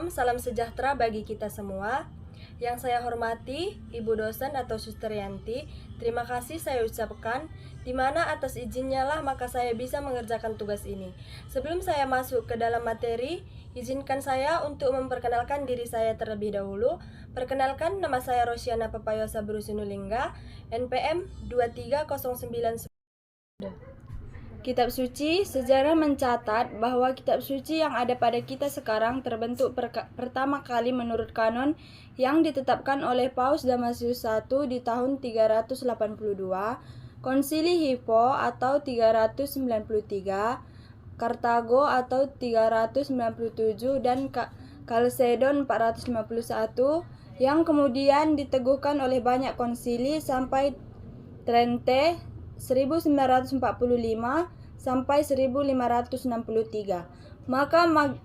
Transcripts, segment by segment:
Shalom, salam sejahtera bagi kita semua. Yang saya hormati, Ibu dosen atau Suster Yanti, terima kasih saya ucapkan, di mana atas izinnya lah maka saya bisa mengerjakan tugas ini. Sebelum saya masuk ke dalam materi, izinkan saya untuk memperkenalkan diri saya terlebih dahulu. Perkenalkan, nama saya Rosiana Papayosa Brusunulingga, NPM 2309. Kitab suci, sejarah mencatat bahwa kitab suci yang ada pada kita sekarang terbentuk pertama kali menurut kanon yang ditetapkan oleh Paus Damasius I di tahun 382, Konsili Hippo atau 393, Kartago atau 397, dan Kalsedon 451, yang kemudian diteguhkan oleh banyak konsili sampai Trente 1945 sampai 1563. Maka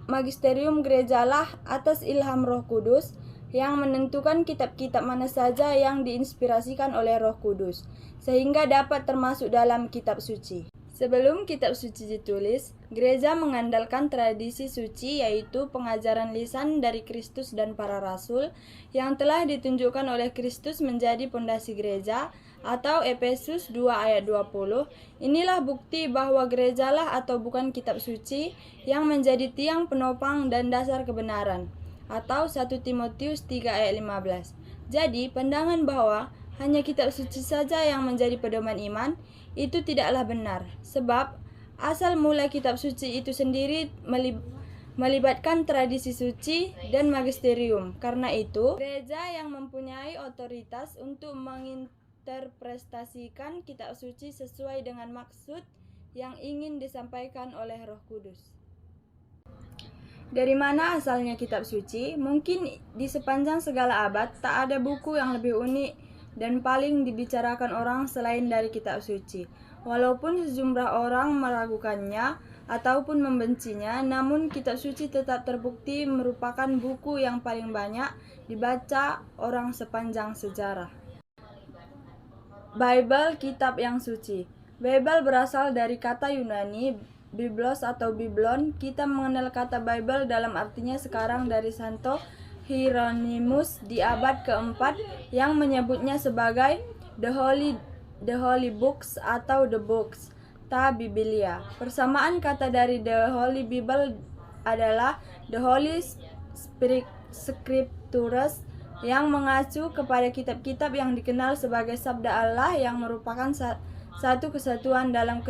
magisterium gerejalah atas ilham Roh Kudus yang menentukan kitab-kitab mana saja yang diinspirasikan oleh Roh Kudus, sehingga dapat termasuk dalam kitab suci. Sebelum kitab suci ditulis, gereja mengandalkan tradisi suci, yaitu pengajaran lisan dari Kristus dan para rasul yang telah ditunjukkan oleh Kristus menjadi pondasi gereja, atau Efesus 2 ayat 20. Inilah bukti bahwa gerejalah atau bukan kitab suci yang menjadi tiang penopang dan dasar kebenaran, atau 1 Timotius 3 ayat 15. Jadi, pandangan bahwa hanya kitab suci saja yang menjadi pedoman iman, itu tidaklah benar, sebab asal mula kitab suci itu sendiri melibatkan tradisi suci dan magisterium. Karena itu, gereja yang mempunyai otoritas untuk menginterpretasikan kitab suci sesuai dengan maksud yang ingin disampaikan oleh Roh Kudus. Dari mana asalnya kitab suci? Mungkin di sepanjang segala abad tak ada buku yang lebih unik dan paling dibicarakan orang selain dari kitab suci. Walaupun sejumlah orang meragukannya ataupun membencinya, namun kitab suci tetap terbukti merupakan buku yang paling banyak dibaca orang sepanjang sejarah. Bible, kitab yang suci. Bible berasal dari kata Yunani Biblos atau Biblon. Kita mengenal kata Bible dalam artinya sekarang dari Santo Hieronymus di abad keempat yang menyebutnya sebagai the Holy Books atau the Books, ta Biblia. Persamaan kata dari the Holy Bible adalah the Holy Scriptures, yang mengacu kepada kitab-kitab yang dikenal sebagai sabda Allah yang merupakan satu kesatuan dalam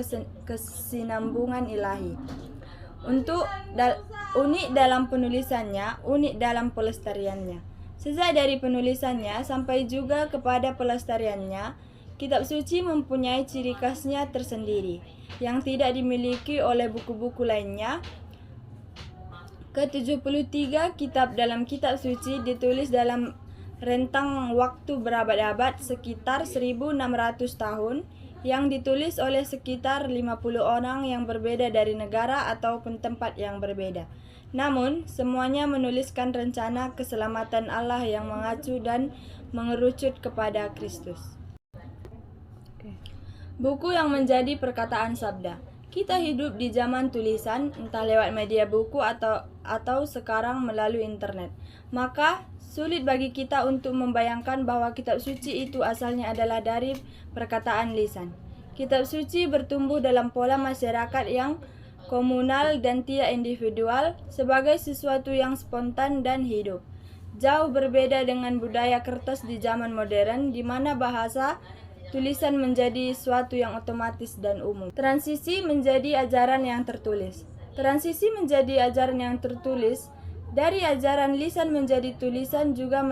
kesinambungan ilahi. Unik dalam penulisannya, unik dalam pelestariannya. Sejak dari penulisannya sampai juga kepada pelestariannya, kitab suci mempunyai ciri khasnya tersendiri yang tidak dimiliki oleh buku-buku lainnya. Ke-73 kitab dalam kitab suci ditulis dalam rentang waktu berabad-abad, sekitar 1600 tahun, yang ditulis oleh sekitar 50 orang yang berbeda dari negara ataupun tempat yang berbeda. Namun, semuanya menuliskan rencana keselamatan Allah yang mengacu dan mengerucut kepada Kristus. Buku yang menjadi perkataan sabda. Kita hidup di zaman tulisan, entah lewat media buku atau sekarang melalui internet. Maka, sulit bagi kita untuk membayangkan bahwa kitab suci itu asalnya adalah dari perkataan lisan. Kitab suci bertumbuh dalam pola masyarakat yang komunal dan tidak individual, sebagai sesuatu yang spontan dan hidup. Jauh berbeda dengan budaya kertas di zaman modern, di mana bahasa tulisan menjadi suatu yang otomatis dan umum. Transisi menjadi ajaran yang tertulis. Transisi menjadi ajaran yang tertulis dari ajaran lisan menjadi tulisan juga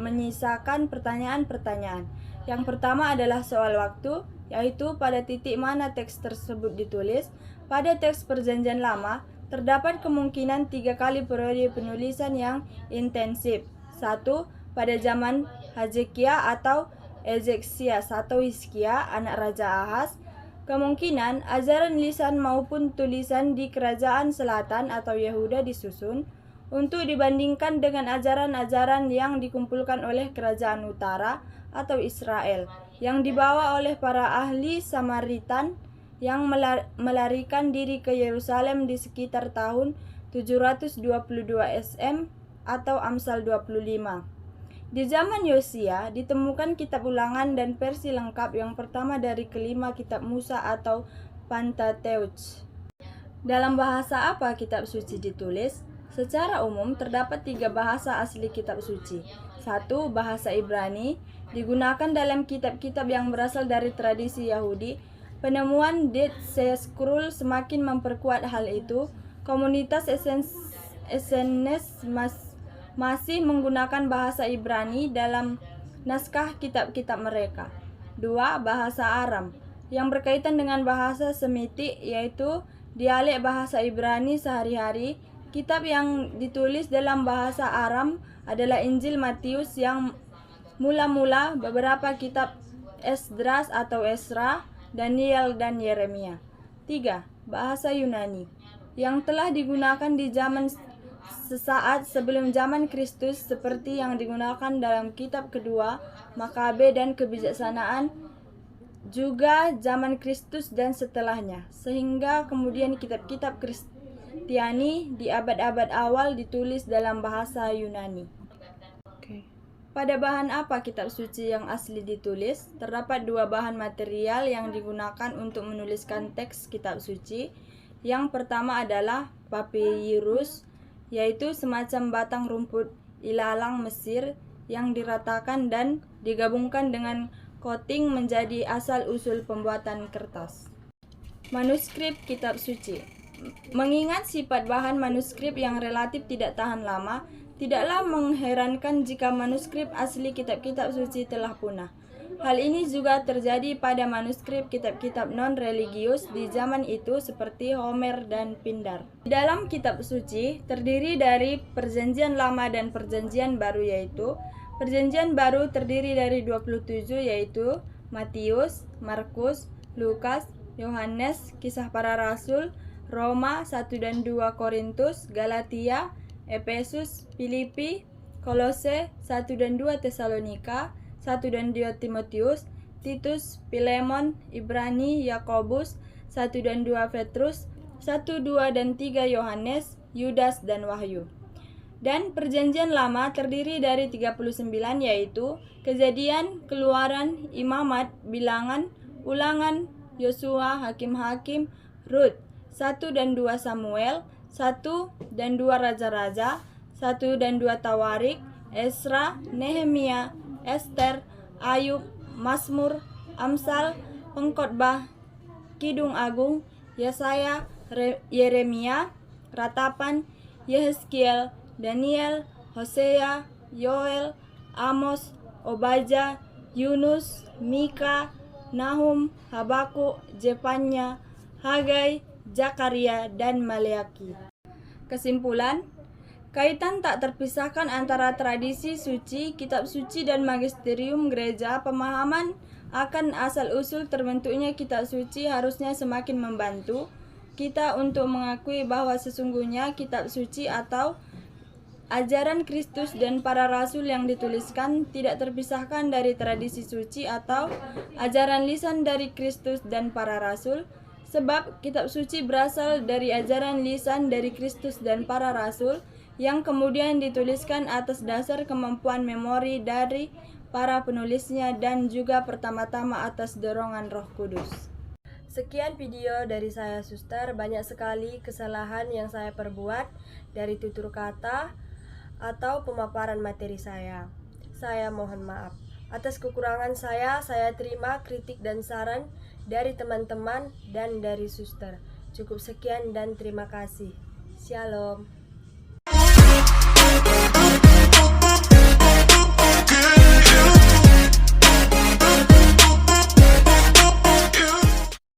menyisakan pertanyaan-pertanyaan. Yang pertama adalah soal waktu, yaitu pada titik mana teks tersebut ditulis. Pada teks Perjanjian Lama, terdapat kemungkinan 3 kali periode penulisan yang intensif. 1. Pada zaman Hezekia atau Ezekias atau Hizkia, anak Raja Ahaz. Kemungkinan ajaran lisan maupun tulisan di Kerajaan Selatan atau Yehuda disusun untuk dibandingkan dengan ajaran-ajaran yang dikumpulkan oleh Kerajaan Utara atau Israel, yang dibawa oleh para ahli Samaritan yang melarikan diri ke Yerusalem di sekitar tahun 722 SM atau Amsal 25. Di zaman Yosia ditemukan kitab ulangan dan versi lengkap yang pertama dari kelima kitab Musa atau Pentateuch. Dalam bahasa apa kitab suci ditulis? Secara umum terdapat 3 bahasa asli kitab suci. 1. Bahasa Ibrani, digunakan dalam kitab-kitab yang berasal dari tradisi Yahudi. Penemuan Dead Sea Scroll semakin memperkuat hal itu. Komunitas Essenes masih menggunakan bahasa Ibrani dalam naskah kitab-kitab mereka. 2. Bahasa Aram, yang berkaitan dengan bahasa Semitik, yaitu dialek bahasa Ibrani sehari-hari. Kitab yang ditulis dalam bahasa Aram adalah Injil Matius yang mula-mula, beberapa kitab Esdras atau Esra, Daniel, dan Yeremia. 3. Bahasa Yunani, yang telah digunakan di zaman sesaat sebelum zaman Kristus, seperti yang digunakan dalam kitab kedua Makabe dan Kebijaksanaan, juga zaman Kristus dan setelahnya, sehingga kemudian kitab-kitab Kristiani di abad-abad awal ditulis dalam bahasa Yunani. Pada bahan apa kitab suci yang asli ditulis? Terdapat 2 bahan material yang digunakan untuk menuliskan teks kitab suci. Yang pertama adalah papyrus, yaitu semacam batang rumput ilalang Mesir yang diratakan dan digabungkan dengan coating menjadi asal-usul pembuatan kertas. Manuskrip kitab suci. Mengingat sifat bahan manuskrip yang relatif tidak tahan lama, tidaklah mengherankan jika manuskrip asli kitab-kitab suci telah punah. Hal ini juga terjadi pada manuskrip kitab-kitab non-religius di zaman itu seperti Homer dan Pindar. Di dalam kitab suci terdiri dari Perjanjian Lama dan Perjanjian Baru, yaitu Perjanjian Baru terdiri dari 27, yaitu Matius, Markus, Lukas, Yohanes, Kisah Para Rasul, Roma, 1 dan 2 Korintus, Galatia, Efesus, Filipi, Kolose, 1 dan 2 Tesalonika, 1 dan 2 Timotius, Titus, Filemon, Ibrani, Yakobus, 1 dan 2 Petrus, 1, 2 dan 3 Yohanes, Yudas, dan Wahyu. Dan Perjanjian Lama terdiri dari 39, yaitu Kejadian, Keluaran, Imamat, Bilangan, Ulangan, Yosua, Hakim-Hakim, Rut, 1 dan 2 Samuel, 1 dan 2 Raja-Raja, 1 dan 2 Tawarik, Esra, Nehemia, Ester, Ayub, Mazmur, Amsal, Pengkhotbah, Kidung Agung, Yesaya, Yeremia, Ratapan, Yehezkiel, Daniel, Hosea, Yoel, Amos, Obadya, Yunus, Mika, Nahum, Habakuk, Zefanya, Hagai, Zakaria, dan Maleaki. Kesimpulan, kaitan tak terpisahkan antara tradisi suci, kitab suci, dan magisterium gereja. Pemahaman akan asal-usul terbentuknya kitab suci harusnya semakin membantu kita untuk mengakui bahwa sesungguhnya kitab suci atau ajaran Kristus dan para rasul yang dituliskan tidak terpisahkan dari tradisi suci atau ajaran lisan dari Kristus dan para rasul. Sebab kitab suci berasal dari ajaran lisan dari Kristus dan para rasul yang kemudian dituliskan atas dasar kemampuan memori dari para penulisnya dan juga pertama-tama atas dorongan Roh Kudus. Sekian video dari saya, Suster. Banyak sekali kesalahan yang saya perbuat dari tutur kata atau pemaparan materi saya. Saya mohon maaf. Atas kekurangan saya terima kritik dan saran dari teman-teman dan dari Suster. Cukup sekian dan terima kasih. Shalom.